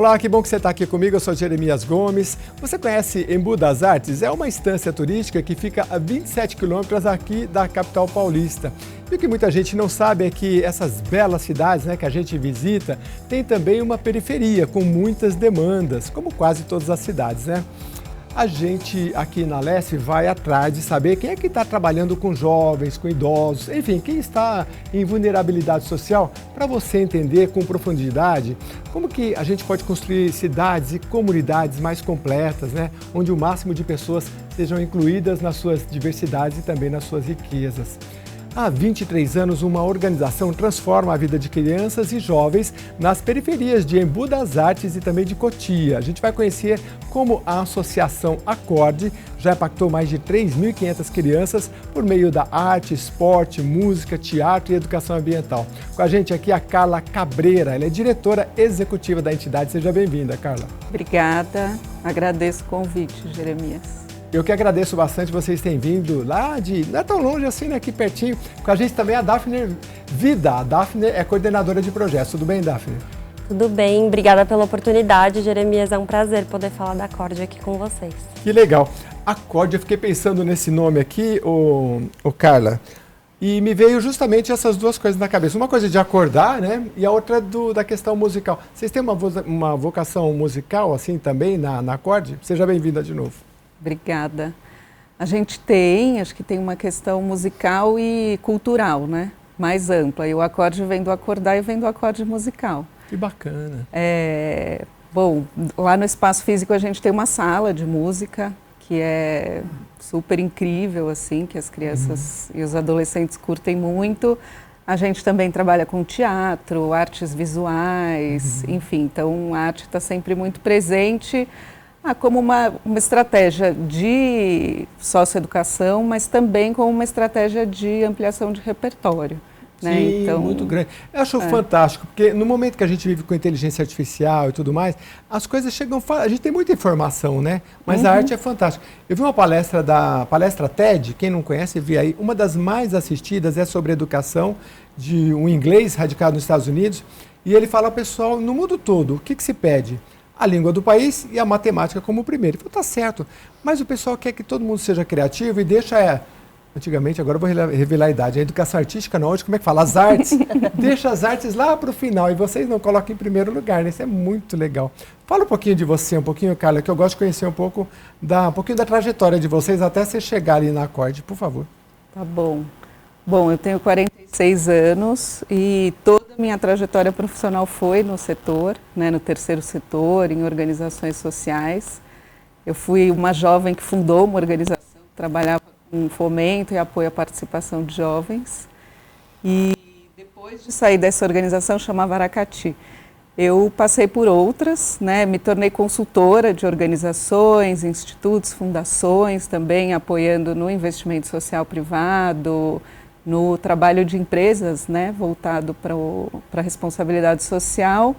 Olá, que bom que você está aqui comigo, eu sou Jeremias Gomes. Você conhece Embu das Artes? É uma estância turística que fica a 27 quilômetros aqui da capital paulista. E o que muita gente não sabe é que essas belas cidades, que a gente visita, tem também uma periferia com muitas demandas, como quase todas as cidades, A gente aqui na Leste vai atrás de saber quem é que está trabalhando com jovens, com idosos, enfim, quem está em vulnerabilidade social, para você entender com profundidade como que a gente pode construir cidades e comunidades mais completas, onde o máximo de pessoas sejam incluídas nas suas diversidades e também nas suas riquezas. Há 23 anos, uma organização transforma a vida de crianças e jovens nas periferias de Embu das Artes e também de Cotia. A gente vai conhecer como a Associação Acorde já impactou mais de 3.500 crianças por meio da arte, esporte, música, teatro e educação ambiental. Com a gente aqui a Carla Cabreira, ela é diretora executiva da entidade. Seja bem-vinda, Carla. Obrigada, agradeço o convite, Jeremias. Eu que agradeço bastante vocês terem vindo lá não é tão longe assim, aqui pertinho. Com a gente também a Daphne Vida. A Daphne é coordenadora de projetos. Tudo bem, Daphne? Tudo bem, obrigada pela oportunidade, Jeremias. É um prazer poder falar da Acorde aqui com vocês. Que legal. Acorde, eu fiquei pensando nesse nome aqui, Carla, e me veio justamente essas duas coisas na cabeça. Uma coisa de acordar, e a outra da questão musical. Vocês têm uma vocação musical assim também na Acorde? Seja bem-vinda de novo. Obrigada. A gente tem, acho que tem uma questão musical e cultural, mais ampla. E o acorde vem do acordar e vem do acorde musical. Que bacana. Bom, lá no Espaço Físico a gente tem uma sala de música que é super incrível, assim, que as crianças e os adolescentes curtem muito. A gente também trabalha com teatro, artes visuais, enfim, então a arte está sempre muito presente. Como uma estratégia de socioeducação, mas também como uma estratégia de ampliação de repertório. Sim, então, muito grande. Eu acho fantástico, porque no momento que a gente vive com inteligência artificial e tudo mais, as coisas chegam... A gente tem muita informação, Mas a arte é fantástica. Eu vi uma palestra palestra TED, quem não conhece, vi aí, uma das mais assistidas é sobre educação, de um inglês radicado nos Estados Unidos, e ele fala ao pessoal, no mundo todo, o que se pede? A língua do país e a matemática como primeiro. Ele falou, tá certo, mas o pessoal quer que todo mundo seja criativo e deixa, antigamente, agora eu vou revelar a idade, a educação artística não, hoje como é que fala? As artes, deixa as artes lá para o final e vocês não colocam em primeiro lugar, Isso é muito legal. Fala um pouquinho de você, Carla, que eu gosto de conhecer um pouquinho da trajetória de vocês até você chegar ali na Acorde, por favor. Tá bom. Bom, eu tenho 46 anos e toda a minha trajetória profissional foi no setor, no terceiro setor, em organizações sociais. Eu fui uma jovem que fundou uma organização que trabalhava com fomento e apoio à participação de jovens. E depois de sair dessa organização, chamava Aracati, eu passei por outras, me tornei consultora de organizações, institutos, fundações, também apoiando no investimento social privado, no trabalho de empresas, voltado para a responsabilidade social.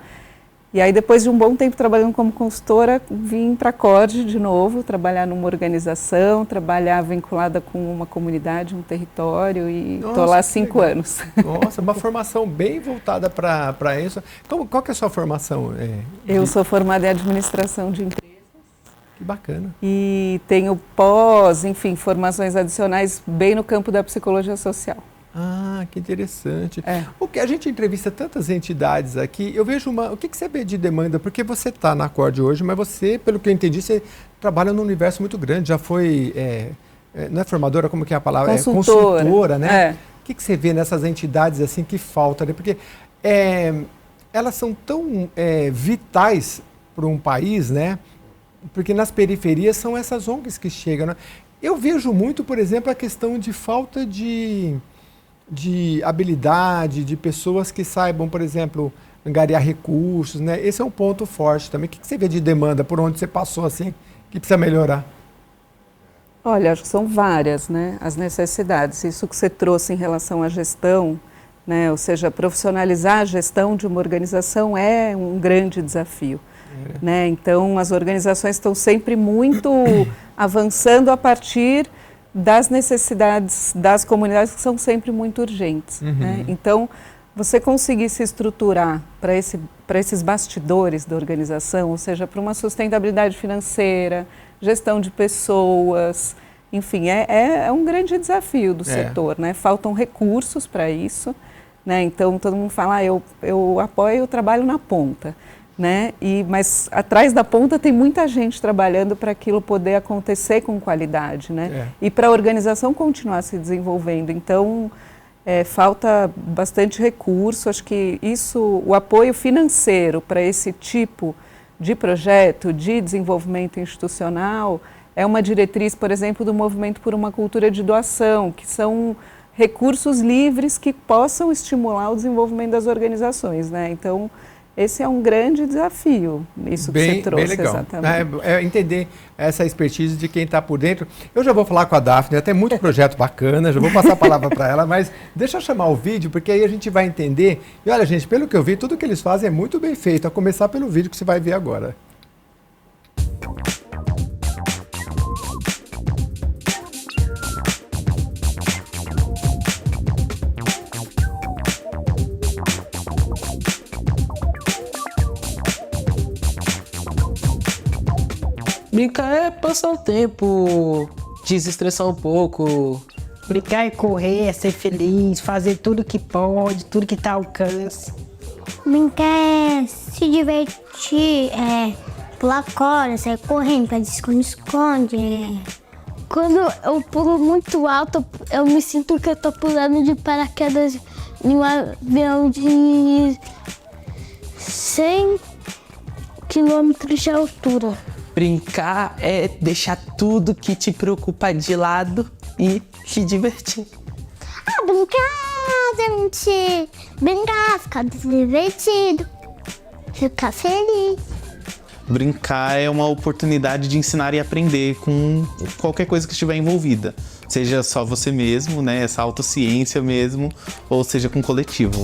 E aí, depois de um bom tempo trabalhando como consultora, vim para a Acorde de novo, trabalhar numa organização, trabalhar vinculada com uma comunidade, um território, e estou lá há 5 anos. Nossa, uma formação bem voltada para isso. Qual que é a sua formação? Eu sou formada em administração de empresas. Que bacana. E tenho formações adicionais bem no campo da psicologia social. Ah, que interessante. O que a gente entrevista tantas entidades aqui, eu vejo o que você vê de demanda? Porque você está na Acorde hoje, mas você, pelo que eu entendi, você trabalha num universo muito grande, já foi, não é formadora, como que é a palavra? Consultora. Consultora, O que você vê nessas entidades assim que falta? Porque elas são tão vitais para um país, Porque nas periferias são essas ONGs que chegam, Eu vejo muito, por exemplo, a questão de falta de habilidade, de pessoas que saibam, por exemplo, angariar recursos, Esse é um ponto forte também. O que você vê de demanda, por onde você passou assim, que precisa melhorar? Olha, acho que são várias, as necessidades. Isso que você trouxe em relação à gestão, ou seja, profissionalizar a gestão de uma organização é um grande desafio. Então, as organizações estão sempre muito avançando a partir das necessidades das comunidades, que são sempre muito urgentes. Então, você conseguir se estruturar para esses bastidores da organização, ou seja, para uma sustentabilidade financeira, gestão de pessoas, enfim, é um grande desafio do setor, né? Faltam recursos para isso, né? Então, todo mundo fala, eu apoio o trabalho na ponta, né? Mas atrás da ponta tem muita gente trabalhando para aquilo poder acontecer com qualidade, né? E para a organização continuar se desenvolvendo. Então, falta bastante recurso. Acho que o apoio financeiro para esse tipo de projeto de desenvolvimento institucional é uma diretriz, por exemplo, do Movimento por uma Cultura de Doação, que são recursos livres que possam estimular o desenvolvimento das organizações, né? Então, esse é um grande desafio, isso que você trouxe. Bem legal. Exatamente. Entender essa expertise de quem está por dentro. Eu já vou falar com a Daphne, tem muito projeto bacana, já vou passar a palavra para ela, mas deixa eu chamar o vídeo, porque aí a gente vai entender. E olha, gente, pelo que eu vi, tudo que eles fazem é muito bem feito, a começar pelo vídeo que você vai ver agora. Brincar é passar o tempo, desestressar um pouco. Brincar é correr, é ser feliz, fazer tudo que pode, tudo que tá ao alcance. Brincar é se divertir, pular corda, sair correndo, fazer esconde-esconde. Quando eu pulo muito alto, eu me sinto que eu tô pulando de paraquedas em um avião de 100 quilômetros de altura. Brincar é deixar tudo que te preocupa de lado e se divertir. Brincar, gente. Brincar, ficar divertido, ficar feliz. Brincar é uma oportunidade de ensinar e aprender com qualquer coisa que estiver envolvida. Seja só você mesmo, né? Essa autociência mesmo, ou seja com o coletivo.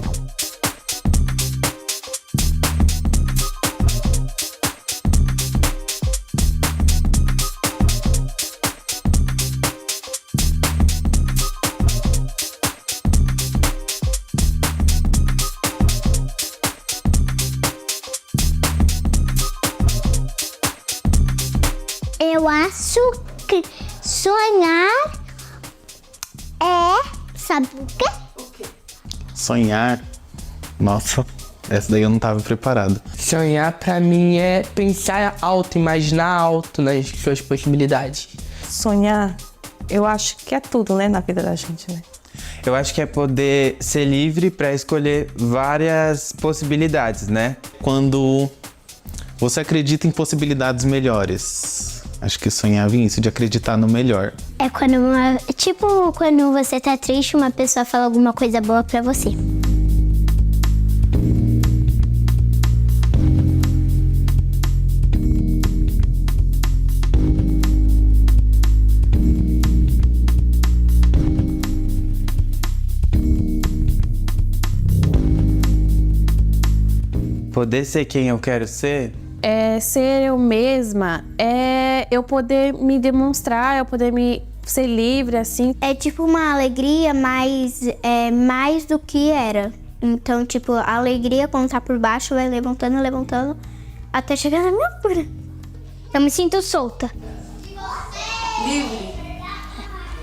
Eu acho que sonhar sabe o quê? Sonhar? Nossa, essa daí eu não estava preparado. Sonhar pra mim é pensar alto, imaginar alto nas suas possibilidades. Sonhar, eu acho que é tudo, né, na vida da gente, né? Eu acho que é poder ser livre para escolher várias possibilidades, né? Quando você acredita em possibilidades melhores. Acho que sonhava em isso, de acreditar no melhor. É quando quando você tá triste, uma pessoa fala alguma coisa boa pra você. Poder ser quem eu quero ser? É ser eu mesma, é eu poder me demonstrar, eu poder ser livre, assim. É tipo uma alegria, mas é mais do que era. Então, tipo, a alegria quando tá por baixo vai levantando, levantando, até chegar na minha altura. Eu me sinto solta. Livre?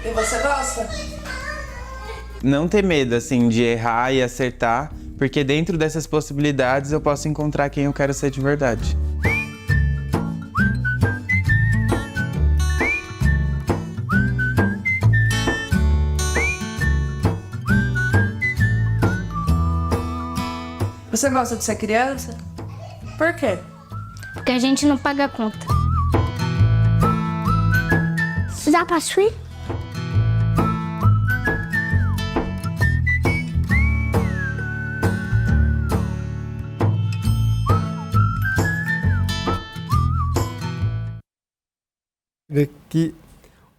E você gosta? Não ter medo, assim, de errar e acertar, porque dentro dessas possibilidades eu posso encontrar quem eu quero ser de verdade. Você gosta de ser criança? Por quê? Porque a gente não paga a conta. Dá pra ir? Que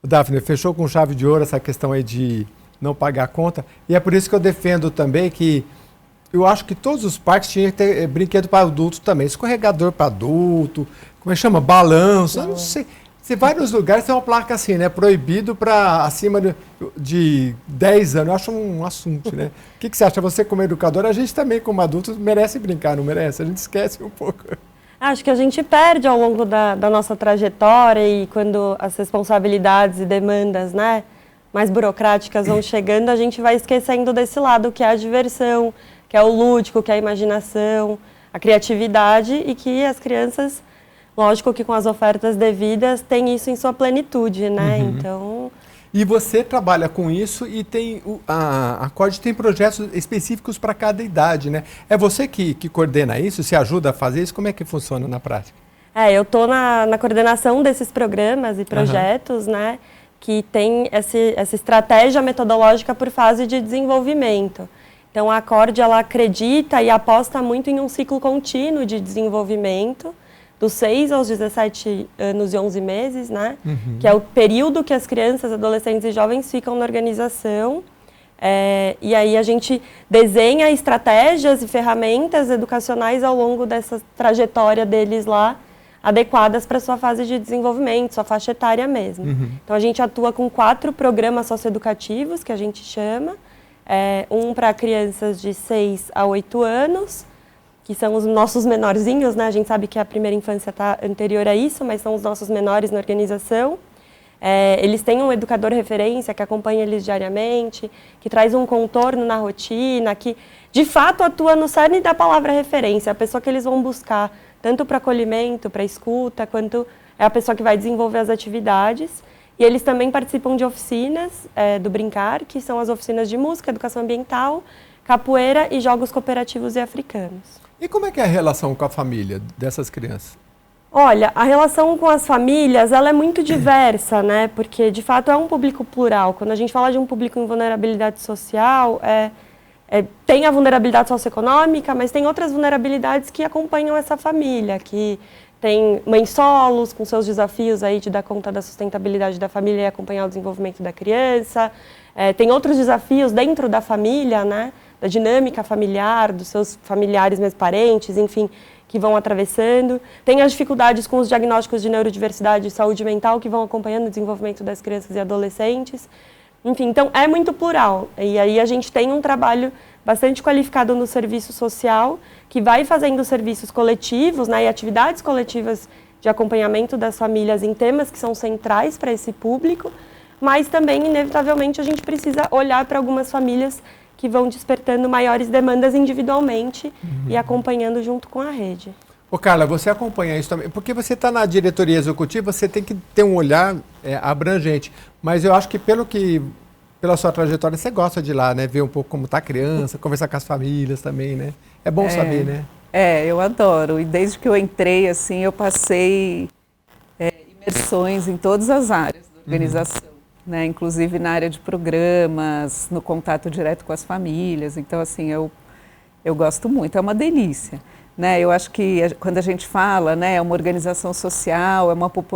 o Daphne fechou com chave de ouro essa questão aí de não pagar a conta, e é por isso que eu defendo também que eu acho que todos os parques tinham que ter brinquedo para adulto também, escorregador para adulto, como é que chama? Balanço, eu não sei. Se vários lugares tem uma placa assim, né? Proibido para acima de 10 anos. Eu acho um assunto, né? O que você acha? Você como educadora, a gente também como adultos merece brincar, não merece? A gente esquece um pouco. Acho que a gente perde ao longo da nossa trajetória e quando as responsabilidades e demandas, né, mais burocráticas vão chegando, a gente vai esquecendo desse lado que é a diversão, que é o lúdico, que é a imaginação, a criatividade e que as crianças, lógico que com as ofertas devidas, têm isso em sua plenitude, né? Então... E você trabalha com isso e tem a CORD tem projetos específicos para cada idade, né? É você que coordena isso, se ajuda a fazer isso? Como é que funciona na prática? Eu estou na coordenação desses programas e projetos, né? Que tem essa estratégia metodológica por fase de desenvolvimento. Então, a CORD, ela acredita e aposta muito em um ciclo contínuo de desenvolvimento, dos 6 aos 17 anos e 11 meses, né? Que é o período que as crianças, adolescentes e jovens ficam na organização. E aí a gente desenha estratégias e ferramentas educacionais ao longo dessa trajetória deles lá, adequadas para a sua fase de desenvolvimento, sua faixa etária mesmo. Então a gente atua com 4 programas socioeducativos, que a gente chama, um para crianças de 6 a 8 anos, que são os nossos menorzinhos, né? A gente sabe que a primeira infância está anterior a isso, mas são os nossos menores na organização. Eles têm um educador referência que acompanha eles diariamente, que traz um contorno na rotina, que de fato atua no cerne da palavra referência, a pessoa que eles vão buscar, tanto para acolhimento, para escuta, quanto é a pessoa que vai desenvolver as atividades. E eles também participam de oficinas do Brincar, que são as oficinas de música, educação ambiental, capoeira e jogos cooperativos e africanos. E como é que é a relação com a família dessas crianças? Olha, a relação com as famílias, ela é muito diversa, né? Porque, de fato, é um público plural. Quando a gente fala de um público em vulnerabilidade social, tem a vulnerabilidade socioeconômica, mas tem outras vulnerabilidades que acompanham essa família, que tem mães solos com seus desafios aí de dar conta da sustentabilidade da família e acompanhar o desenvolvimento da criança. Tem outros desafios dentro da família, né? Da dinâmica familiar, dos seus familiares, meus parentes, enfim, que vão atravessando. Tem as dificuldades com os diagnósticos de neurodiversidade e saúde mental que vão acompanhando o desenvolvimento das crianças e adolescentes. Enfim, então é muito plural. E aí a gente tem um trabalho bastante qualificado no serviço social, que vai fazendo serviços coletivos, né, e atividades coletivas de acompanhamento das famílias em temas que são centrais para esse público, mas também, inevitavelmente, a gente precisa olhar para algumas famílias que vão despertando maiores demandas individualmente e acompanhando junto com a rede. Ô Carla, você acompanha isso também, porque você está na diretoria executiva, você tem que ter um olhar abrangente, mas eu acho que pela sua trajetória, você gosta de ir lá, né? Ver um pouco como está a criança, conversar com as famílias também, né? É bom saber, né? Eu adoro, e desde que eu entrei, assim, eu passei imersões em todas as áreas da organização. Né, inclusive na área de programas, no contato direto com as famílias. Então, assim, eu gosto muito, é uma delícia. Né? Eu acho que quando a gente fala, né, é uma organização social,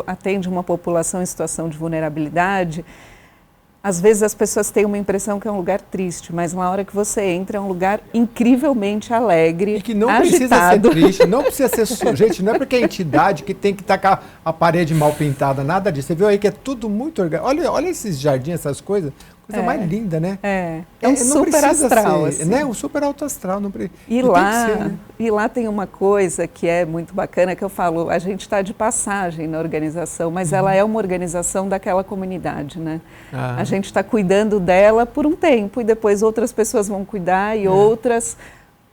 atende uma população em situação de vulnerabilidade, às vezes as pessoas têm uma impressão que é um lugar triste, mas na hora que você entra é um lugar incrivelmente alegre, e que não agitado. Precisa ser triste, não precisa ser sujeito, não é porque é entidade que tem que estar com a parede mal pintada, nada disso. Você viu aí que é tudo muito orgânico. Olha esses jardins, essas coisas, coisa mais linda, né? É um super astral, assim. Né? Um super alto astral. E lá tem uma coisa que é muito bacana, que eu falo, a gente está de passagem na organização, mas ela é uma organização daquela comunidade, né? A gente está cuidando dela por um tempo e depois outras pessoas vão cuidar e outras,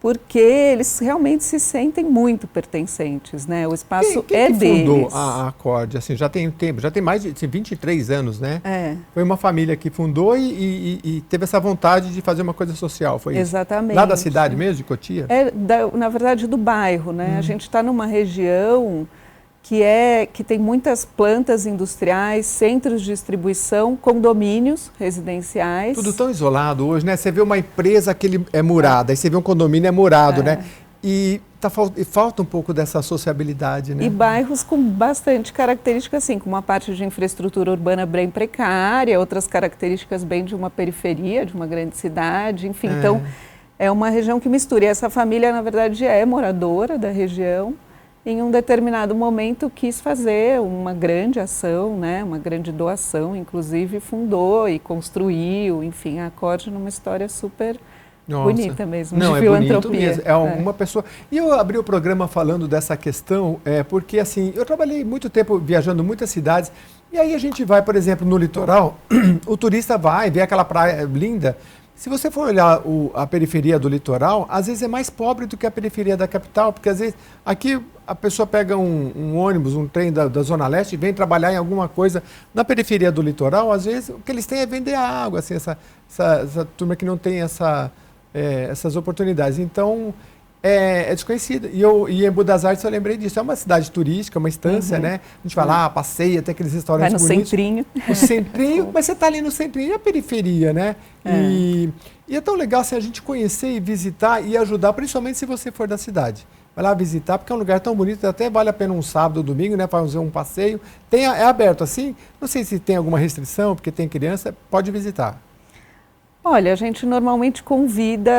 porque eles realmente se sentem muito pertencentes, né? O espaço quem deles. Fundou a CORD? Assim, já tem tempo, já tem mais de 23 anos, né? Foi uma família que fundou e teve essa vontade de fazer uma coisa social, foi isso? Exatamente. Lá da cidade mesmo, de Cotia? Na verdade, do bairro, né? A gente está numa região que tem muitas plantas industriais, centros de distribuição, condomínios residenciais. Tudo tão isolado hoje, né? Você vê uma empresa que é murada, aí você vê um condomínio murado, né? E falta um pouco dessa sociabilidade, né? E bairros com bastante característica, assim, com uma parte de infraestrutura urbana bem precária, outras características bem de uma periferia, de uma grande cidade, enfim. Então, é uma região que mistura. E essa família, na verdade, é moradora da região. em um determinado momento quis fazer uma grande ação, né, uma grande doação, inclusive fundou e construiu, enfim, a Acorde numa história super bonita mesmo, não, de é filantropia. bonito mesmo. É uma pessoa. E eu abri o programa falando dessa questão, porque assim, eu trabalhei muito tempo viajando muitas cidades, e aí a gente vai, por exemplo, no litoral, o turista vai ver aquela praia linda. Se você for olhar a periferia do litoral, às vezes é mais pobre do que a periferia da capital, porque às vezes aqui a pessoa pega um ônibus, um trem da Zona Leste e vem trabalhar em alguma coisa na periferia do litoral, às vezes o que eles têm é vender água, assim, essa turma que não tem essas oportunidades. Então, é desconhecida. E Embu das Artes eu lembrei disso. É uma cidade turística, uma estância, né? A gente vai lá, passeia, tem aqueles restaurantes bonitos. Vai no centrinho. O centrinho, mas você está ali no centrinho, e a periferia, né? E é tão legal assim, a gente conhecer e visitar e ajudar, principalmente se você for da cidade. Vai lá visitar, porque é um lugar tão bonito, até vale a pena um sábado ou domingo, né? Fazer um passeio. É aberto assim, não sei se tem alguma restrição, porque tem criança, pode visitar. Olha, a gente normalmente convida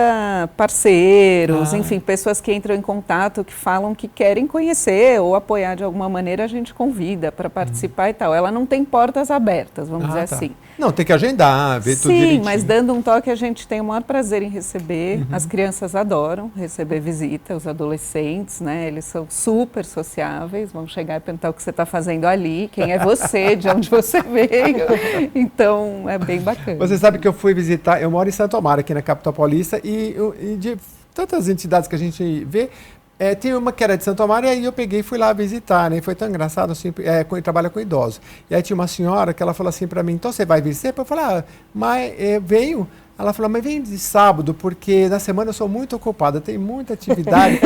parceiros, enfim, pessoas que entram em contato, que falam que querem conhecer ou apoiar de alguma maneira, a gente convida para participar e tal. Ela não tem portas abertas, vamos dizer assim. Não, tem que agendar, ver tudo direitinho. Sim, mas dando um toque a gente tem o maior prazer em receber. As crianças adoram receber visita, os adolescentes, né? Eles são super sociáveis, vão chegar e perguntar o que você está fazendo ali, quem é você, de onde você veio. Então, é bem bacana. Você sabe que eu fui visitar, eu moro em Santo Amaro, aqui na capital paulista, e de tantas entidades que a gente vê, tem uma que era de Santo Amaro, e aí eu peguei e fui lá visitar, né? E foi tão engraçado, assim, trabalha com idosos. E aí tinha uma senhora que ela falou assim para mim, então você vai visitar? Eu falei, mas venho. Ela falou, mas vem de sábado, porque na semana eu sou muito ocupada, tem muita atividade.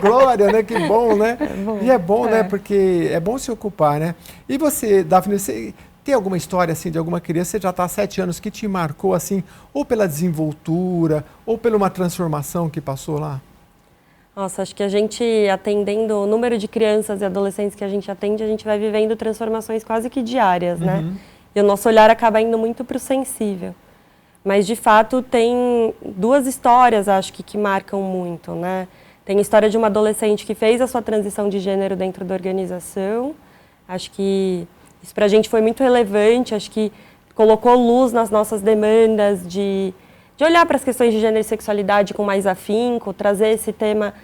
Glória, né? Que bom, né? E é bom, né? Porque é bom se ocupar, né? E você, Daphne, você tem alguma história, assim, de alguma criança, você já está há 7 anos, que te marcou, assim, ou pela desenvoltura, ou por uma transformação que passou lá? Nossa, acho que a gente, atendendo o número de crianças e adolescentes que a gente atende, a gente vai vivendo transformações quase que diárias, né? E o nosso olhar acaba indo muito para o sensível. Mas, de fato, tem 2 histórias, acho que marcam muito, né? Tem a história de uma adolescente que fez a sua transição de gênero dentro da organização. Acho que isso para a gente foi muito relevante, acho que colocou luz nas nossas demandas de olhar para as questões de gênero e sexualidade com mais afinco, trazer esse tema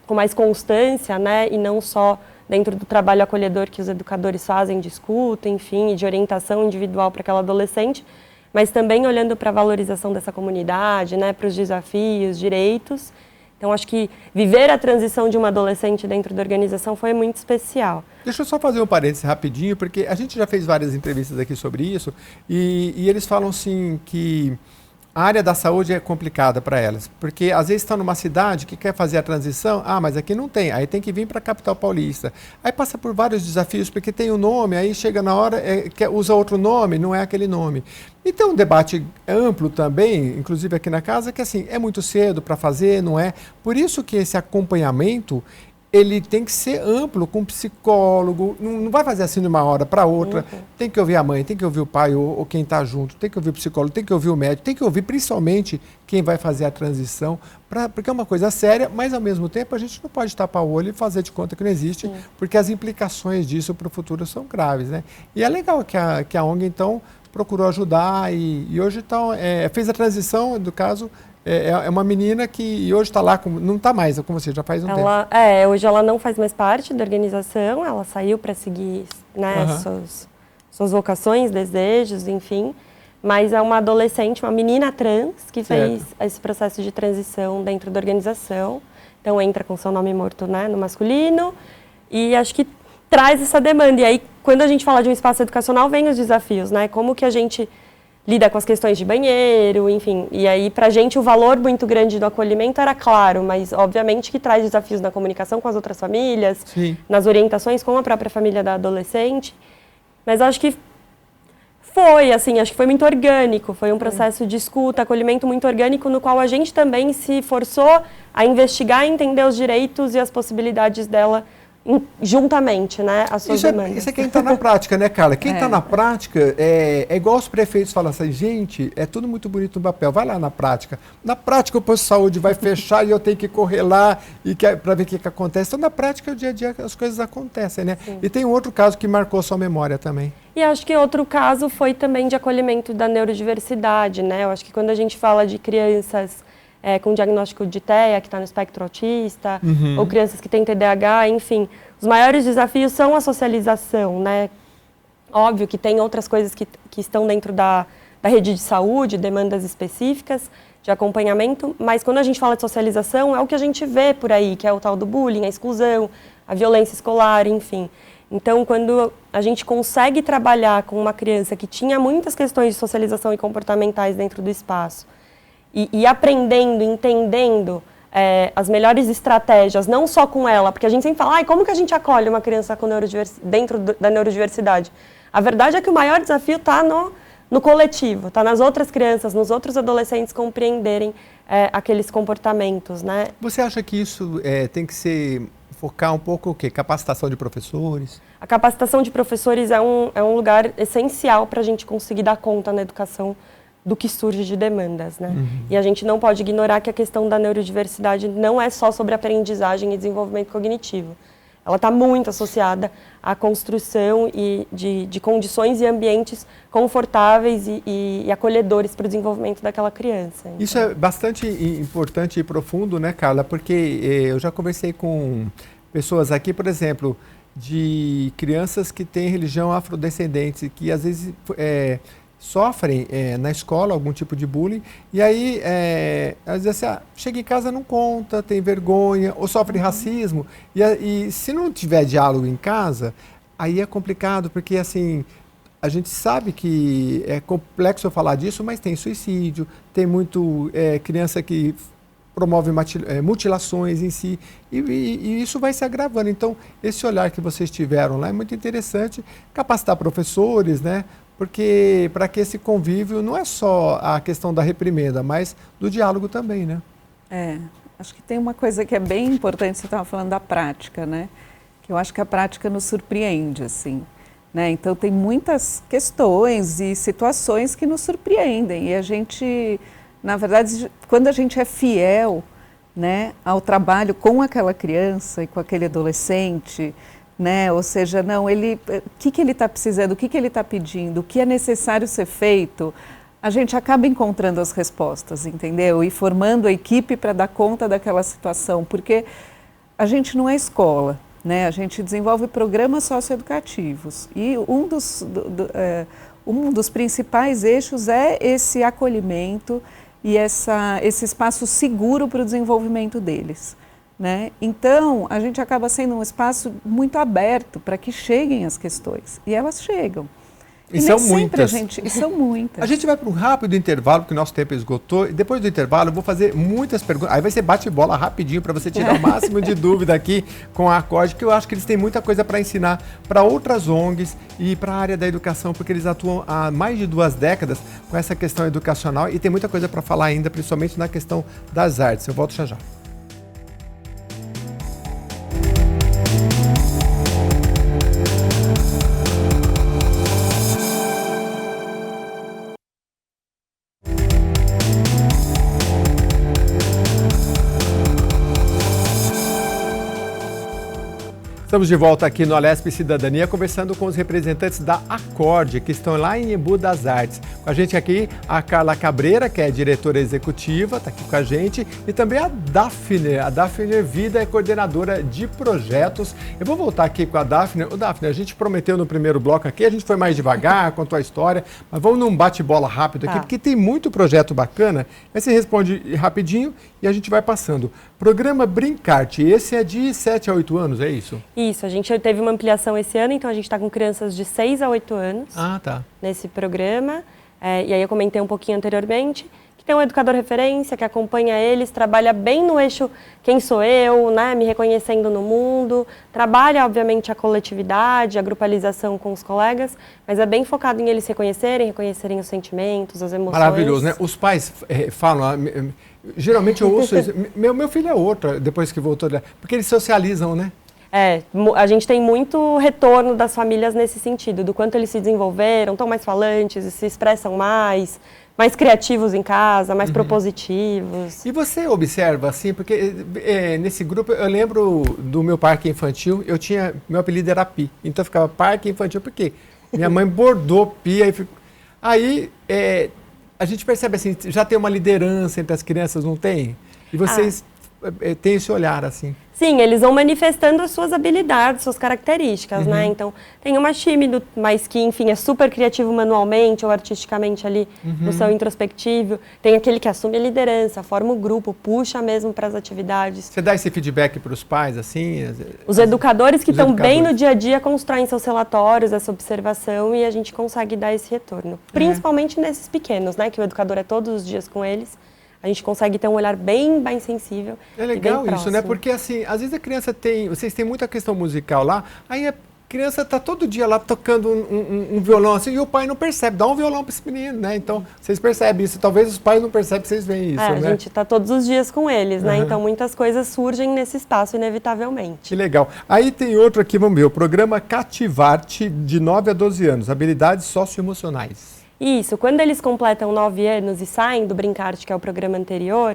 com mais constância, né? E não só dentro do trabalho acolhedor que os educadores fazem, discutem, enfim, e de orientação individual para aquela adolescente, mas também olhando para a valorização dessa comunidade, né? Para os desafios, direitos. Então, acho que viver a transição de uma adolescente dentro da organização foi muito especial. Deixa eu só fazer um parênteses rapidinho, porque a gente já fez várias entrevistas aqui sobre isso, e eles falam, assim, que a área da saúde é complicada para elas, porque às vezes estão numa cidade que quer fazer a transição, mas aqui não tem, aí tem que vir para a capital paulista. Aí passa por vários desafios, porque tem um nome, aí chega na hora, usa outro nome, não é aquele nome. E tem um debate amplo também, inclusive aqui na casa, que assim, é muito cedo para fazer, não é? Por isso que esse acompanhamento, ele tem que ser amplo, com psicólogo, não vai fazer assim de uma hora para outra. Tem que ouvir a mãe, tem que ouvir o pai ou quem está junto, tem que ouvir o psicólogo, tem que ouvir o médico, tem que ouvir principalmente quem vai fazer a transição, porque é uma coisa séria, mas ao mesmo tempo a gente não pode tapar o olho e fazer de conta que não existe, porque as implicações disso para o futuro são graves, né? E é legal que a ONG, então, procurou ajudar e hoje então, fez a transição, no caso. É uma menina que hoje está lá, não está mais, como você, já faz um tempo. Hoje ela não faz mais parte da organização, ela saiu para seguir, né, suas vocações, desejos, enfim. Mas é uma adolescente, uma menina trans, que fez esse processo de transição dentro da organização. Então entra com seu nome morto, né, no masculino, e acho que traz essa demanda. E aí, quando a gente fala de um espaço educacional, vem os desafios, né? Como que a gente lida com as questões de banheiro, enfim. E aí, pra gente, o valor muito grande do acolhimento era claro, mas obviamente que traz desafios na comunicação com as outras famílias, nas orientações com a própria família da adolescente. Mas acho que acho que foi muito orgânico, foi um processo de escuta, acolhimento muito orgânico, no qual a gente também se forçou a investigar e entender os direitos e as possibilidades dela juntamente, né, as suas demandas. Isso é quem está na prática, né, Carla? Quem está na prática é igual os prefeitos falam assim, gente, é tudo muito bonito no papel, vai lá na prática. Na prática o posto de saúde vai fechar e eu tenho que correr lá para ver o que acontece. Então na prática, o dia a dia, as coisas acontecem, né? Sim. E tem um outro caso que marcou sua memória também. E acho que outro caso foi também de acolhimento da neurodiversidade, né? Eu acho que quando a gente fala de crianças com diagnóstico de TEA, que está no espectro autista, ou crianças que têm TDAH, enfim, os maiores desafios são a socialização, né? Óbvio que tem outras coisas que estão dentro da rede de saúde, demandas específicas de acompanhamento, mas quando a gente fala de socialização, é o que a gente vê por aí, que é o tal do bullying, a exclusão, a violência escolar, enfim. Então, quando a gente consegue trabalhar com uma criança que tinha muitas questões de socialização e comportamentais dentro do espaço, e aprendendo, entendendo as melhores estratégias, não só com ela, porque a gente sempre fala, como que a gente acolhe uma criança com dentro da neurodiversidade? A verdade é que o maior desafio está no coletivo, está nas outras crianças, nos outros adolescentes compreenderem aqueles comportamentos, né? Você acha que isso tem que focar um pouco o quê? Capacitação de professores? A capacitação de professores é um lugar essencial para a gente conseguir dar conta na educação do que surge de demandas, né? E a gente não pode ignorar que a questão da neurodiversidade não é só sobre aprendizagem e desenvolvimento cognitivo. Ela está muito associada à construção de condições e ambientes confortáveis e acolhedores para o desenvolvimento daquela criança. Então. Isso é bastante importante e profundo, né, Carla? Porque eu já conversei com pessoas aqui, por exemplo, de crianças que têm religião afrodescendente, que às vezes sofrem na escola algum tipo de bullying, e aí, às vezes, chega em casa não conta, tem vergonha, ou sofre racismo, e se não tiver diálogo em casa, aí é complicado, porque assim, a gente sabe que é complexo eu falar disso, mas tem suicídio, tem muito criança que promove mutilações em si, e isso vai se agravando. Então, esse olhar que vocês tiveram lá é muito interessante, capacitar professores, né? Porque para que esse convívio não é só a questão da reprimenda, mas do diálogo também, né? Acho que tem uma coisa que é bem importante, você estava falando da prática, né? Que eu acho que a prática nos surpreende, assim, né? Então tem muitas questões e situações que nos surpreendem e a gente, na verdade, quando a gente é fiel, né, ao trabalho com aquela criança e com aquele adolescente, né? Ou seja, o que ele está precisando, o que ele está pedindo, o que é necessário ser feito, a gente acaba encontrando as respostas, entendeu? E formando a equipe para dar conta daquela situação, porque a gente não é escola, né? A gente desenvolve programas socioeducativos e um dos principais eixos é esse acolhimento e esse espaço seguro para o desenvolvimento deles. Né? Então, a gente acaba sendo um espaço muito aberto para que cheguem as questões. E elas chegam. E são muitas. São muitas. A gente vai para um rápido intervalo, porque o nosso tempo esgotou. E depois do intervalo, eu vou fazer muitas perguntas. Aí vai ser bate-bola rapidinho para você tirar o máximo de dúvida aqui com a Acorde, que eu acho que eles têm muita coisa para ensinar para outras ONGs e para a área da educação, porque eles atuam há mais de 2 décadas com essa questão educacional e tem muita coisa para falar ainda, principalmente na questão das artes. Eu volto já. Estamos de volta aqui no Alesp Cidadania, conversando com os representantes da Acorde, que estão lá em Embu das Artes. Com a gente aqui, a Carla Cabreira, que é diretora executiva, está aqui com a gente, e também a Daphne. A Daphne Vida é coordenadora de projetos. Eu vou voltar aqui com a Daphne. Daphne, a gente prometeu no primeiro bloco aqui, a gente foi mais devagar, contou a história, mas vamos num bate-bola rápido aqui, porque tem muito projeto bacana. Aí você responde rapidinho e a gente vai passando. Programa Brincarte, esse é de 7 a 8 anos, é isso? Isso, a gente teve uma ampliação esse ano, então a gente está com crianças de 6 a 8 anos nesse programa. E aí eu comentei um pouquinho anteriormente, que tem um educador referência que acompanha eles, trabalha bem no eixo quem sou eu, né, me reconhecendo no mundo, trabalha obviamente a coletividade, a grupalização com os colegas, mas é bem focado em eles reconhecerem os sentimentos, as emoções. Maravilhoso, né? Os pais falam, geralmente eu ouço isso, meu filho é outro, depois que voltou, porque eles socializam, né? A gente tem muito retorno das famílias nesse sentido, do quanto eles se desenvolveram, estão mais falantes, se expressam mais criativos em casa, mais propositivos. E você observa, assim, porque nesse grupo, eu lembro do meu parque infantil, meu apelido era Pi, então eu ficava parque infantil, por quê? Minha mãe bordou Pi, aí a gente percebe assim, já tem uma liderança entre as crianças, não tem? E vocês têm esse olhar, assim? Sim, eles vão manifestando as suas habilidades, suas características, né? Então, tem o mais tímido, mas que, enfim, é super criativo manualmente ou artisticamente ali no seu introspectivo. Tem aquele que assume a liderança, forma o grupo, puxa mesmo para as atividades. Você dá esse feedback para os pais, assim? Os educadores que estão bem no dia a dia constroem seus relatórios, essa observação, e a gente consegue dar esse retorno. Principalmente nesses pequenos, né? Que o educador é todos os dias com eles. A gente consegue ter um olhar bem sensível. É legal isso, né? Porque assim, às vezes a criança vocês têm muita questão musical lá, aí a criança está todo dia lá tocando um violão assim, e o pai não percebe, dá um violão para esse menino, né? Então, vocês percebem isso, talvez os pais não percebem, vocês veem isso, né? A gente está todos os dias com eles, né? Então, muitas coisas surgem nesse espaço, inevitavelmente. Que legal. Aí tem outro aqui, vamos ver, o programa Cativarte, de 9 a 12 anos, habilidades socioemocionais. Isso, quando eles completam 9 anos e saem do Brincarte, que é o programa anterior,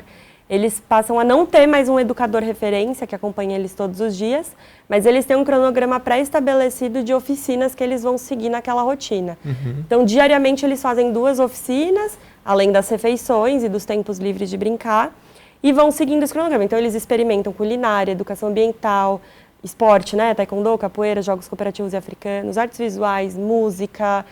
eles passam a não ter mais um educador referência que acompanha eles todos os dias, mas eles têm um cronograma pré-estabelecido de oficinas que eles vão seguir naquela rotina. Então, diariamente eles fazem 2 oficinas, além das refeições e dos tempos livres de brincar, e vão seguindo esse cronograma. Então, eles experimentam culinária, educação ambiental, esporte, né? Taekwondo, capoeira, jogos cooperativos e africanos, artes visuais, música,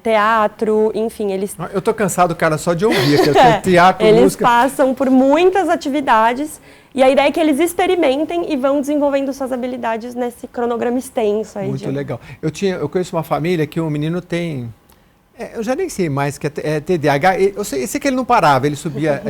teatro, enfim, eles... Eu tô cansado, cara, só de ouvir, teatro, eles música... Eles passam por muitas atividades e a ideia é que eles experimentem e vão desenvolvendo suas habilidades nesse cronograma extenso. Aí muito legal. Eu conheço uma família que um menino tem... eu já nem sei mais que é TDAH. Eu sei que ele não parava, ele subia,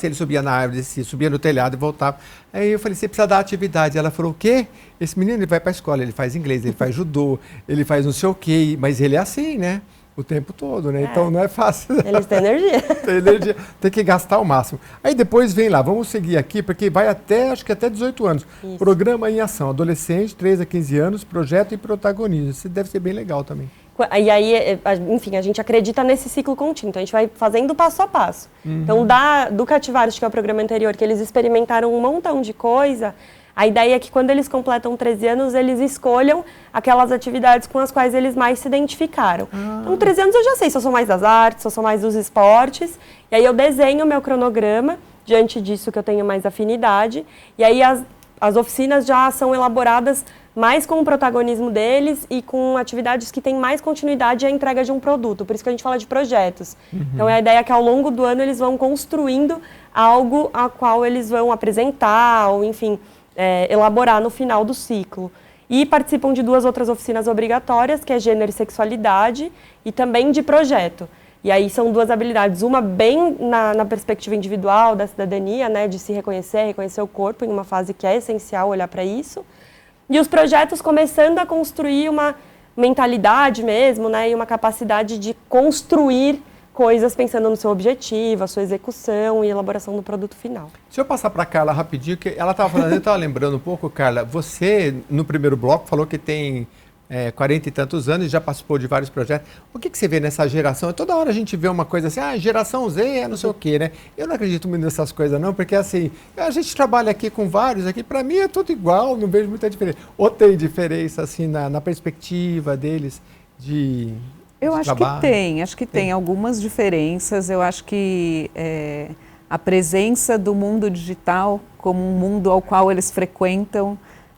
ele subia na árvore, subia no telhado e voltava. Aí eu falei, você precisa dar atividade. Ela falou, o quê? Esse menino ele vai para a escola, ele faz inglês, ele faz judô, ele faz não sei o quê, mas ele é assim, né? O tempo todo, né? Então não é fácil. Eles têm energia. Tem energia, tem que gastar o máximo. Aí depois vem lá, vamos seguir aqui, porque vai acho que até 18 anos. Isso. Programa em ação, adolescente, 3 a 15 anos, projeto e protagonismo. Isso deve ser bem legal também. E aí, enfim, a gente acredita nesse ciclo contínuo, então a gente vai fazendo passo a passo. Então, do Cativarte, que é o programa anterior, que eles experimentaram um montão de coisa, a ideia é que quando eles completam 13 anos, eles escolham aquelas atividades com as quais eles mais se identificaram. Então, 13 anos eu já sei se eu sou mais das artes, se eu sou mais dos esportes, e aí eu desenho o meu cronograma, diante disso que eu tenho mais afinidade, e aí as oficinas já são elaboradas mais com o protagonismo deles e com atividades que têm mais continuidade e a entrega de um produto. Por isso que a gente fala de projetos. Então, a ideia é que ao longo do ano eles vão construindo algo a qual eles vão apresentar ou, enfim, elaborar no final do ciclo. E participam de 2 outras oficinas obrigatórias, que é gênero e sexualidade, e também de projeto. E aí são 2 habilidades, uma bem na perspectiva individual da cidadania, né, de se reconhecer o corpo em uma fase que é essencial olhar para isso. E os projetos começando a construir uma mentalidade mesmo, né, e uma capacidade de construir coisas pensando no seu objetivo, a sua execução e elaboração do produto final. Se eu passar para a Carla rapidinho, que ela estava falando, eu estava lembrando um pouco, Carla, você no primeiro bloco falou que tem 40 e tantos anos e já participou de vários projetos. O que você vê nessa geração? Toda hora a gente vê uma coisa assim, geração Z é não sei o quê, né? Eu não acredito muito nessas coisas não, porque assim, a gente trabalha aqui com vários aqui, para mim é tudo igual, não vejo muita diferença. Ou tem diferença assim na perspectiva deles de trabalho? Acho que tem algumas diferenças. Eu acho que a presença do mundo digital como um mundo ao qual eles frequentam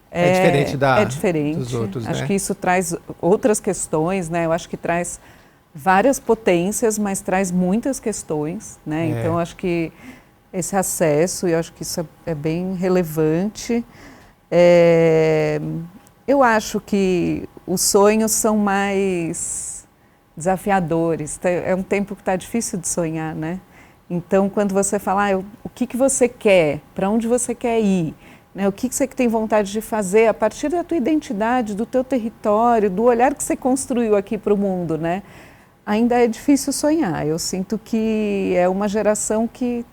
é diferente dos outros, acho né? que isso traz outras questões, né? Eu acho que traz várias potências, mas traz muitas questões, né? Então, acho que esse acesso, eu acho que isso é bem relevante. Eu acho que os sonhos são mais desafiadores. É um tempo que está difícil de sonhar, né? Então, quando você fala, o que você quer, para onde você quer ir, né? O que você tem vontade de fazer a partir da tua identidade, do teu território, do olhar que você construiu aqui para o mundo, né? ainda é difícil sonhar. Eu sinto que é uma geração que...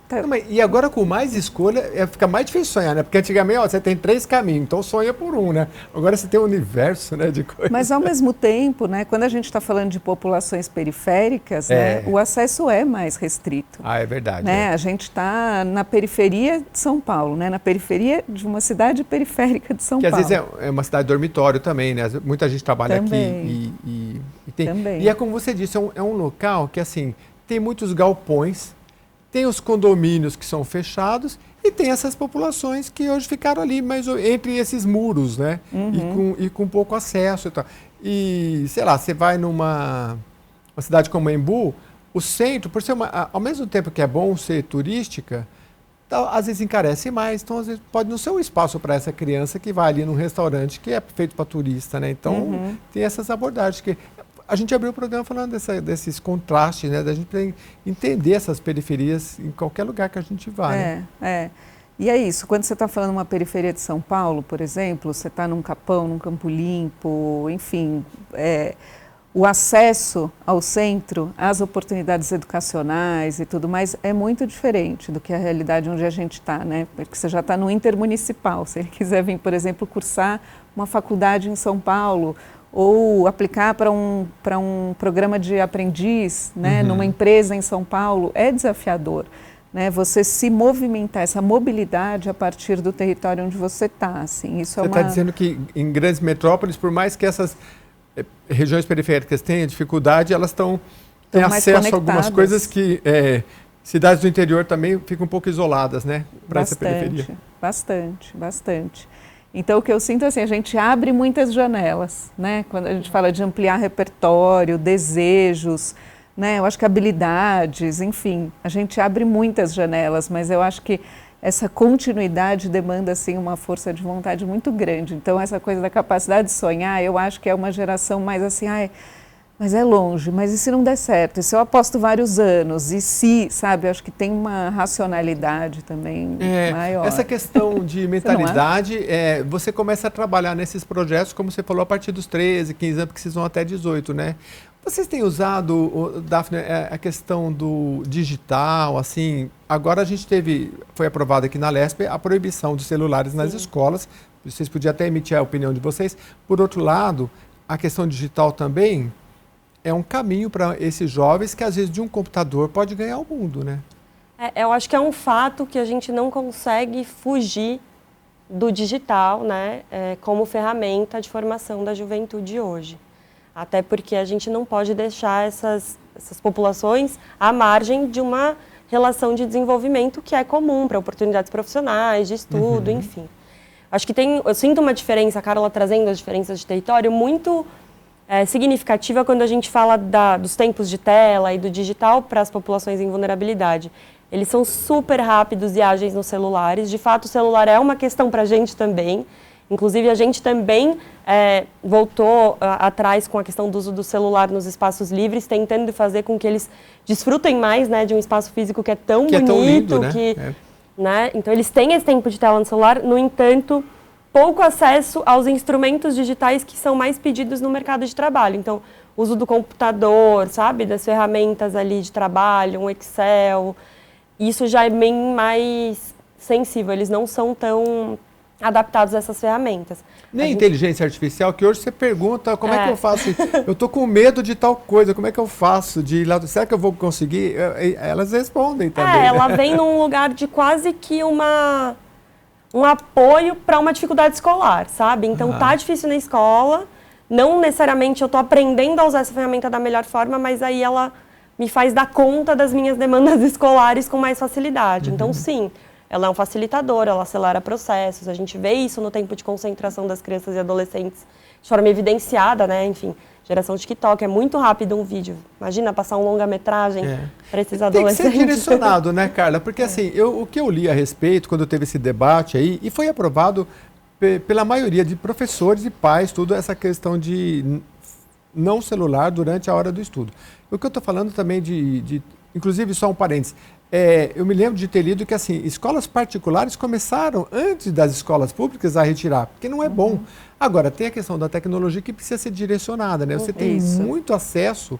E agora com mais escolha, fica mais difícil sonhar, né? Porque antigamente, você tem 3 caminhos, então sonha por um, né? Agora você tem um universo, né, de coisas. Mas ao mesmo tempo, né, quando a gente está falando de populações periféricas, né, o acesso é mais restrito. É verdade. Né? A gente está na periferia de São Paulo, né? Na periferia de uma cidade periférica de São Paulo. Que às vezes é uma cidade dormitório também, né? Muita gente trabalha também. Aqui e tem. Também. E é como você disse, é um local que, assim, tem muitos galpões, tem os condomínios que são fechados e tem essas populações que hoje ficaram ali, mas entre esses muros, né? E com pouco acesso e tal. E, sei lá, você vai numa cidade como Embu, o centro, por ser ao mesmo tempo que é bom ser turística, às vezes encarece mais, então às vezes pode não ser um espaço para essa criança que vai ali num restaurante que é feito para turista, né? Então tem essas abordagens que... A gente abriu o programa falando desses contrastes, né? Da gente entender essas periferias em qualquer lugar que a gente vá. Né? E é isso, quando você está falando uma periferia de São Paulo, por exemplo, você está num Capão, num Campo Limpo, enfim, o acesso ao centro, às oportunidades educacionais e tudo mais é muito diferente do que a realidade onde a gente está, né? Porque você já está no intermunicipal. Se ele quiser vir, por exemplo, cursar uma faculdade em São Paulo ou aplicar para um programa de aprendiz, né, numa empresa em São Paulo, é desafiador. Né, você se movimentar, essa mobilidade a partir do território onde você está. Assim, você está dizendo que em grandes metrópoles, por mais que essas regiões periféricas tenham dificuldade, elas têm acesso a algumas coisas que cidades do interior também ficam um pouco isoladas, né, para essa periferia. Bastante. Então, o que eu sinto assim, a gente abre muitas janelas, né? Quando a gente fala de ampliar repertório, desejos, né? Eu acho que habilidades, enfim, a gente abre muitas janelas, mas eu acho que essa continuidade demanda, assim, uma força de vontade muito grande. Então, essa coisa da capacidade de sonhar, eu acho que é uma geração mais assim, mas é longe, mas e se não der certo? E se eu aposto vários anos? E se, sabe, eu acho que tem uma racionalidade também maior. Essa questão de mentalidade, você começa a trabalhar nesses projetos, como você falou, a partir dos 13, 15 anos, porque vocês vão até 18, né? Vocês têm usado, Daphne, a questão do digital, assim, agora a gente foi aprovado aqui na LESP a proibição dos celulares nas escolas, vocês podiam até emitir a opinião de vocês. Por outro lado, a questão digital também é um caminho para esses jovens que, às vezes, de um computador pode ganhar o mundo, né? Eu acho que é um fato que a gente não consegue fugir do digital, né, como ferramenta de formação da juventude hoje. Até porque a gente não pode deixar essas populações à margem de uma relação de desenvolvimento que é comum para oportunidades profissionais, de estudo, enfim. Acho que eu sinto uma diferença, a Carla trazendo as diferenças de território, muito significativa quando a gente fala dos tempos de tela e do digital para as populações em vulnerabilidade. Eles são super rápidos e ágeis nos celulares. De fato, o celular é uma questão para a gente também. Inclusive, a gente também voltou atrás com a questão do uso do celular nos espaços livres, tentando fazer com que eles desfrutem mais, né, de um espaço físico que é tão bonito. É tão lindo, né? Né? Então, eles têm esse tempo de tela no celular, no entanto, pouco acesso aos instrumentos digitais que são mais pedidos no mercado de trabalho. Então, uso do computador, sabe, das ferramentas ali de trabalho, um Excel, isso já é bem mais sensível, eles não são tão adaptados a essas ferramentas. Nem inteligência artificial, que hoje você pergunta como é que eu faço, eu estou com medo de tal coisa, como é que eu faço? Será que eu vou conseguir? Elas respondem também. Ela vem num lugar de quase que um apoio para uma dificuldade escolar, sabe? Então, tá difícil na escola, não necessariamente eu estou aprendendo a usar essa ferramenta da melhor forma, mas aí ela me faz dar conta das minhas demandas escolares com mais facilidade. Então, sim, ela é um facilitador, ela acelera processos, a gente vê isso no tempo de concentração das crianças e adolescentes de forma evidenciada, né? Enfim, geração TikTok, é muito rápido um vídeo. Imagina passar um longa-metragem para esses adolescentes. Tem que ser direcionado, né, Carla? Porque assim, o que eu li a respeito, quando teve esse debate aí, e foi aprovado pela maioria de professores e pais, tudo essa questão de não celular durante a hora do estudo. O que eu estou falando também inclusive, só um parênteses, eu me lembro de ter lido que assim, escolas particulares começaram antes das escolas públicas a retirar, porque não é bom. Agora, tem a questão da tecnologia que precisa ser direcionada, né? Você tem muito acesso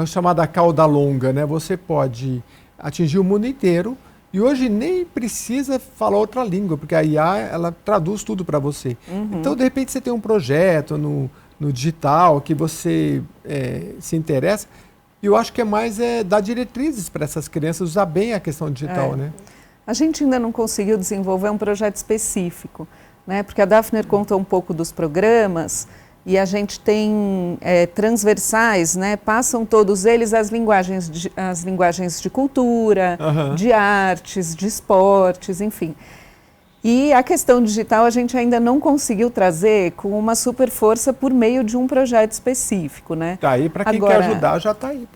chamada cauda longa, né? Você pode atingir o mundo inteiro e hoje nem precisa falar outra língua, porque a IA, ela traduz tudo para você. Então, de repente, você tem um projeto no digital que você se interessa, e eu acho que é mais dar diretrizes para essas crianças usar bem a questão digital, né? A gente ainda não conseguiu desenvolver um projeto específico, né? Porque a Daphner contou um pouco dos programas e a gente tem transversais, né? Passam todos eles as linguagens de cultura, de artes, de esportes, enfim. E a questão digital a gente ainda não conseguiu trazer com uma super força por meio de um projeto específico, né? Tá aí, para quem quer ajudar, já está aí.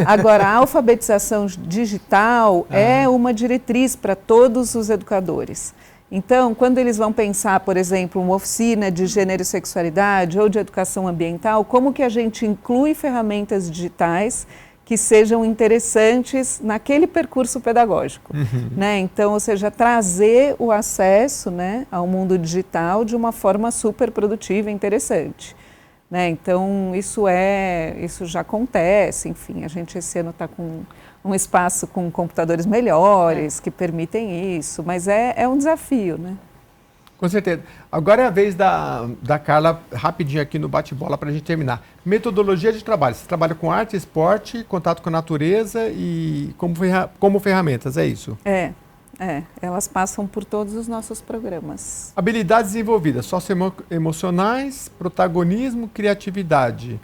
Agora, a alfabetização digital é uma diretriz para todos os educadores. Então, quando eles vão pensar, por exemplo, uma oficina de gênero e sexualidade ou de educação ambiental, como que a gente inclui ferramentas digitais que sejam interessantes naquele percurso pedagógico, né? Então, ou seja, trazer o acesso, né, ao mundo digital de uma forma super produtiva e interessante, né? Então, isso já acontece, enfim, a gente esse ano está com um espaço com computadores melhores que permitem isso, mas é um desafio, né? Com certeza. Agora é a vez da Carla, rapidinho aqui no bate-bola para a gente terminar. Metodologia de trabalho. Você trabalha com arte, esporte, contato com a natureza e como ferramentas, é isso? Elas passam por todos os nossos programas. Habilidades desenvolvidas, socioemocionais, protagonismo, criatividade.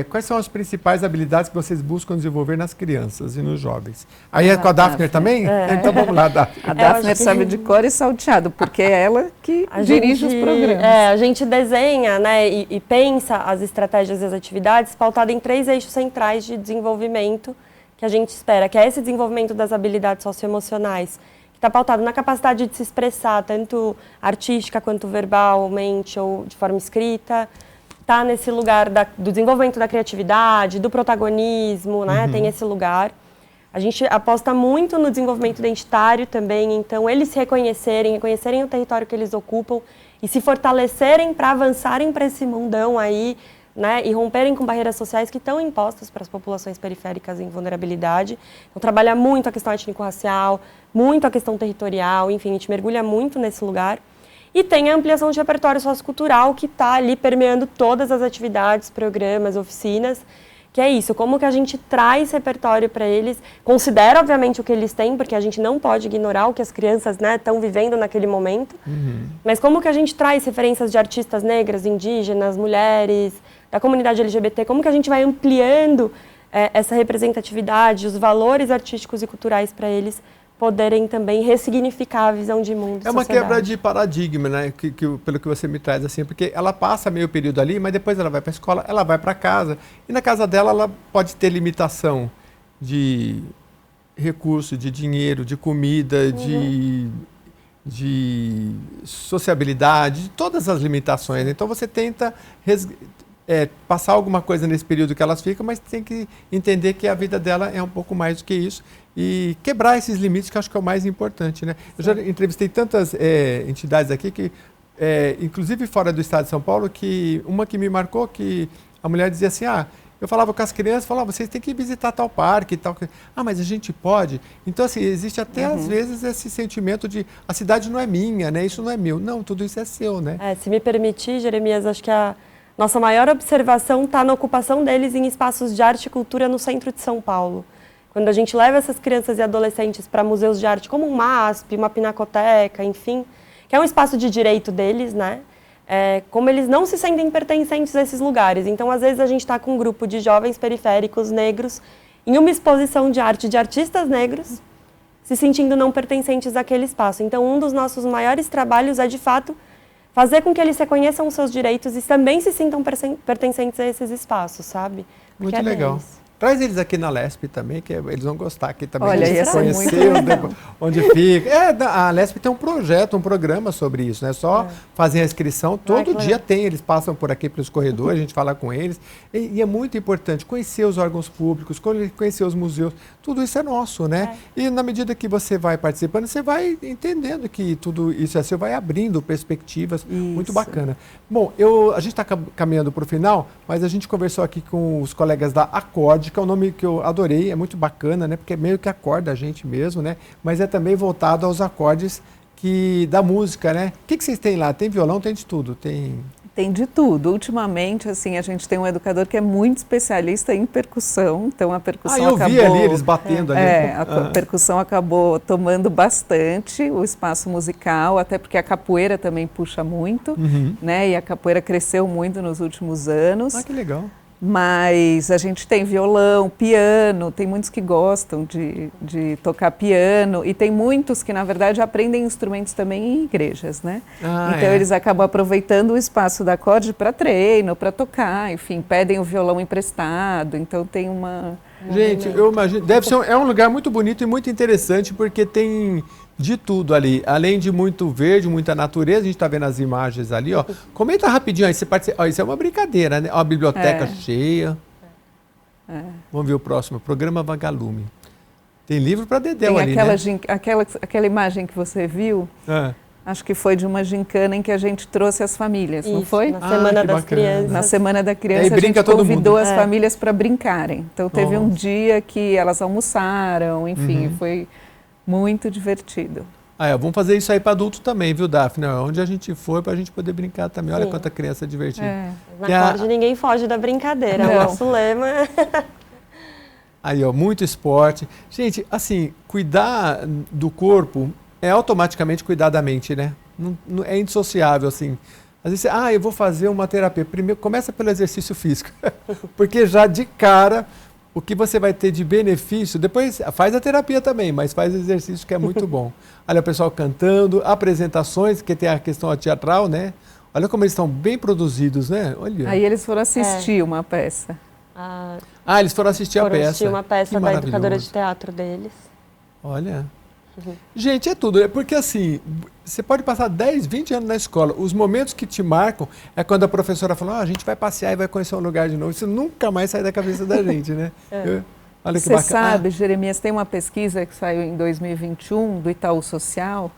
Quais são as principais habilidades que vocês buscam desenvolver nas crianças e nos jovens? Aí é com a Daphner também? Então vamos lá, Daphner. A Daphner sabe de cor e salteado, porque é ela que dirige os programas. A gente desenha, né, e pensa as estratégias e as atividades pautadas em 3 eixos centrais de desenvolvimento que a gente espera, que é esse desenvolvimento das habilidades socioemocionais, que está pautado na capacidade de se expressar, tanto artística quanto verbalmente ou de forma escrita. Está nesse lugar do desenvolvimento da criatividade, do protagonismo, né? Tem esse lugar. A gente aposta muito no desenvolvimento identitário também, então eles se reconhecerem o território que eles ocupam e se fortalecerem para avançarem para esse mundão aí, né? E romperem com barreiras sociais que estão impostas para as populações periféricas em vulnerabilidade. Então trabalha muito a questão étnico-racial, muito a questão territorial, enfim, a gente mergulha muito nesse lugar. E tem a ampliação de repertório sociocultural que está ali permeando todas as atividades, programas, oficinas, que é isso, como que a gente traz repertório para eles, considera obviamente o que eles têm, porque a gente não pode ignorar o que as crianças estão vivendo naquele momento, mas como que a gente traz referências de artistas negras, indígenas, mulheres, da comunidade LGBT, como que a gente vai ampliando essa representatividade, os valores artísticos e culturais para eles, poderem também ressignificar a visão de mundo. É uma quebra de paradigma, né? Pelo que você me traz, assim, porque ela passa meio período ali, mas depois ela vai para a escola, ela vai para casa, e na casa dela ela pode ter limitação de recurso, de dinheiro, de comida, de sociabilidade, de todas as limitações. Então você tenta passar alguma coisa nesse período que elas ficam, mas tem que entender que a vida dela é um pouco mais do que isso e quebrar esses limites, que eu acho que é o mais importante, né? Eu já entrevistei tantas entidades aqui, que, inclusive fora do estado de São Paulo, que uma que me marcou, que a mulher dizia assim, eu falava com as crianças, falava, vocês têm que visitar tal parque e tal. Mas a gente pode? Então, assim, existe até às vezes esse sentimento de a cidade não é minha, né? Isso não é meu. Não, tudo isso é seu, né? Se me permitir, Jeremias, acho que a nossa maior observação está na ocupação deles em espaços de arte e cultura no centro de São Paulo. Quando a gente leva essas crianças e adolescentes para museus de arte, como um MASP, uma pinacoteca, enfim, que é um espaço de direito deles, né? Como eles não se sentem pertencentes a esses lugares. Então, às vezes, a gente está com um grupo de jovens periféricos negros em uma exposição de arte de artistas negros, se sentindo não pertencentes àquele espaço. Então, um dos nossos maiores trabalhos é, de fato, fazer com que eles reconheçam os seus direitos e também se sintam pertencentes a esses espaços, sabe? Muito legal. Traz eles aqui na Lesp também, que eles vão gostar aqui também. Olha, de ia ser muito legal. onde fica. A Lesp tem um projeto, um programa sobre isso, né? Só fazer a inscrição, todo dia tem, eles passam por aqui pelos corredores, a gente fala com eles. E é muito importante conhecer os órgãos públicos, conhecer os museus, tudo isso é nosso, né? E na medida que você vai participando, você vai entendendo que tudo isso é seu, vai abrindo perspectivas, muito bacana. Bom, a gente está caminhando para o final, mas a gente conversou aqui com os colegas da Acorde, que é um nome que eu adorei, é muito bacana, né? Porque meio que acorda a gente mesmo, né? Mas é também voltado aos acordes da música, né? O que vocês têm lá? Tem violão, tem de tudo? Tem de tudo. Ultimamente, assim, a gente tem um educador que é muito especialista em percussão, então a percussão eu vi ali eles batendo ali. A percussão acabou tomando bastante o espaço musical, até porque a capoeira também puxa muito, né? E a capoeira cresceu muito nos últimos anos. Ah, que legal. Mas a gente tem violão, piano, tem muitos que gostam de tocar piano e tem muitos que, na verdade, aprendem instrumentos também em igrejas, né? Então eles acabam aproveitando o espaço da Acorde para treino, para tocar, enfim, pedem o violão emprestado, então tem uma... Gente, eu imagino, é um lugar muito bonito e muito interessante porque tem de tudo ali, além de muito verde, muita natureza, a gente está vendo as imagens ali, ó. Comenta rapidinho aí, isso é uma brincadeira, né? Ó, a biblioteca cheia. Vamos ver o próximo, programa Vagalume. Tem livro para Dedéu ali, né? Aquela imagem que você viu, acho que foi de uma gincana em que a gente trouxe as famílias, não foi? Na Semana das Crianças. Na Semana da Criança, a gente convidou as famílias para brincarem. Então teve um dia que elas almoçaram, enfim, foi muito divertido. Vamos fazer isso aí para adulto também, viu, Daphne? Onde a gente for, para a gente poder brincar também. Olha quanta criança divertida. Na Acorde ninguém foge da brincadeira, é o nosso lema. Aí, ó, muito esporte. Gente, assim, cuidar do corpo é automaticamente cuidar da mente, né? Não é indissociável, assim. Às vezes, eu vou fazer uma terapia. Primeiro, começa pelo exercício físico. Porque já de cara, o que você vai ter de benefício, depois faz a terapia também, mas faz exercício que é muito bom. Olha o pessoal cantando, apresentações, que tem a questão teatral, né? Olha como eles estão bem produzidos, né? Olha. Aí eles foram assistir uma peça. Eles foram assistir a peça. Assistir uma peça da educadora de teatro deles. Olha. Gente, é tudo, porque assim, você pode passar 10, 20 anos na escola, os momentos que te marcam é quando a professora fala, a gente vai passear e vai conhecer um lugar de novo, isso nunca mais sai da cabeça da gente, né? Olha que bacana. Você sabe, Jeremias, tem uma pesquisa que saiu em 2021 do Itaú Social,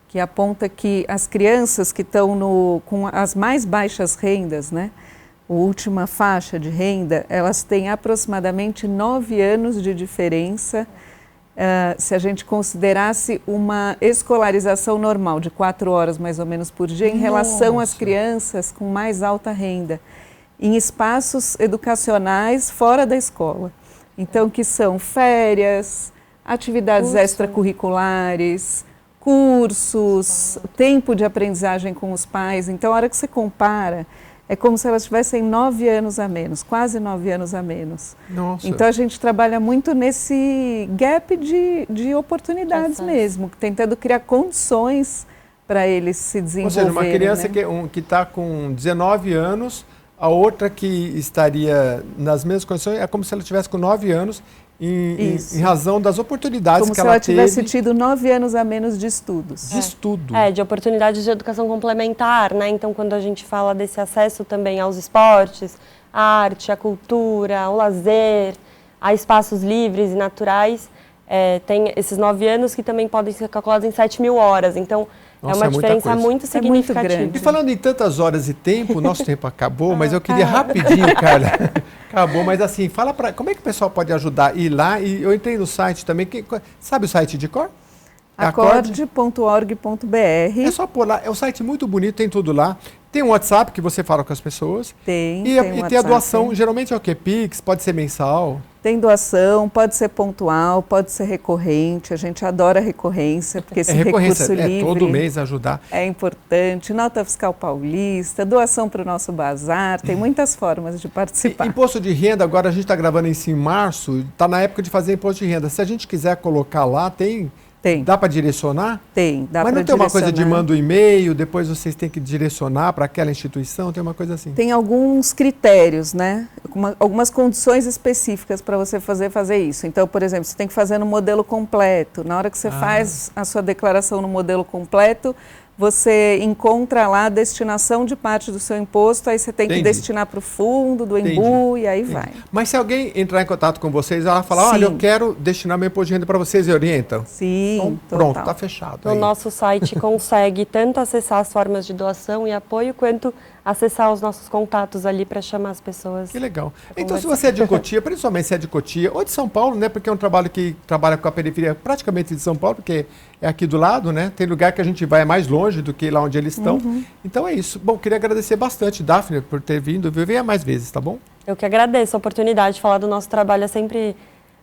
que aponta que as crianças que estão com as mais baixas rendas, né, a última faixa de renda, elas têm aproximadamente 9 anos de diferença se a gente considerasse uma escolarização normal, de 4 horas mais ou menos por dia, em relação às crianças com mais alta renda, em espaços educacionais fora da escola. Então, que são férias, atividades extracurriculares, cursos, tempo de aprendizagem com os pais. Então, a hora que você compara, é como se elas tivessem 9 anos a menos, quase 9 anos a menos. Nossa. Então a gente trabalha muito nesse gap de oportunidades mesmo, tentando criar condições para eles se desenvolverem. Ou seja, uma criança que está com 19 anos, a outra que estaria nas mesmas condições, é como se ela estivesse com 9 anos, em razão das oportunidades como que ela teve. Como se ela tivesse tido 9 anos a menos de estudos. De estudo. De oportunidades de educação complementar, né? Então, quando a gente fala desse acesso também aos esportes, à arte, à cultura, ao lazer, a espaços livres e naturais, tem esses 9 anos que também podem ser calculados em 7.000 horas. Então, é uma diferença muito significativa. Muito grande. E falando em tantas horas e tempo, nosso tempo acabou, mas eu queria rapidinho, Carla. Acabou, mas assim, fala como é que o pessoal pode ajudar? Ir lá, e eu entrei no site também, sabe o site de cor? Acorde.org.br. É só pôr lá, é um site muito bonito, tem tudo lá. Tem um WhatsApp que você fala com as pessoas. Tem tem a doação, geralmente é o quê? Pix, pode ser mensal? Tem doação, pode ser pontual, pode ser recorrente. A gente adora recorrência, porque esse recurso livre todo mês ajudar. É importante. Nota fiscal paulista, doação para o nosso bazar, tem muitas formas de participar. Imposto de renda, agora a gente está gravando isso em março, está na época de fazer imposto de renda. Se a gente quiser colocar lá, tem? Dá para direcionar? Tem, dá para direcionar. Mas não tem uma coisa de manda um e-mail, depois vocês têm que direcionar para aquela instituição, tem uma coisa assim? Tem alguns critérios, né? algumas condições específicas para você fazer isso. Então, por exemplo, você tem que fazer no modelo completo. Na hora que você faz a sua declaração no modelo completo, você encontra lá a destinação de parte do seu imposto, aí você tem que destinar para o fundo do Embu e aí vai. Mas se alguém entrar em contato com vocês, ela fala, olha, eu quero destinar meu imposto de renda para vocês, e orientam? Sim, pronto, está fechado. O nosso site consegue tanto acessar as formas de doação e apoio, quanto acessar os nossos contatos ali para chamar as pessoas. Que legal. Então, se você é de Cotia, principalmente se é de Cotia, ou de São Paulo, né? Porque é um trabalho que trabalha com a periferia praticamente de São Paulo, porque é aqui do lado, né? Tem lugar que a gente vai mais longe do que lá onde eles estão. Então é isso. Bom, queria agradecer bastante, Daphne, por ter vindo. Venha mais vezes, tá bom? Eu que agradeço a oportunidade de falar do nosso trabalho. É sempre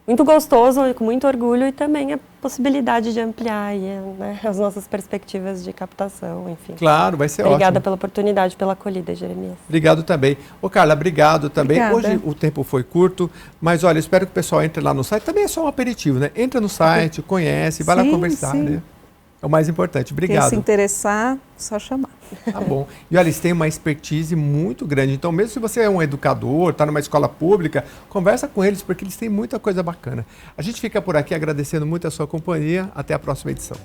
muito gostoso, com muito orgulho, e também a possibilidade de ampliar aí, né, as nossas perspectivas de captação, enfim. Claro, vai ser ótimo. Obrigada pela oportunidade, pela acolhida, Jeremias. Obrigado também. Ô, Carla, obrigado também. Obrigada. Hoje o tempo foi curto, mas olha, espero que o pessoal entre lá no site. Também é só um aperitivo, né? Entra no site, conhece, vai lá conversar, né? É o mais importante. Obrigado. Quem se interessar, só chamar. Tá bom. E olha, eles têm uma expertise muito grande. Então, mesmo se você é um educador, está numa escola pública, conversa com eles, porque eles têm muita coisa bacana. A gente fica por aqui agradecendo muito a sua companhia. Até a próxima edição.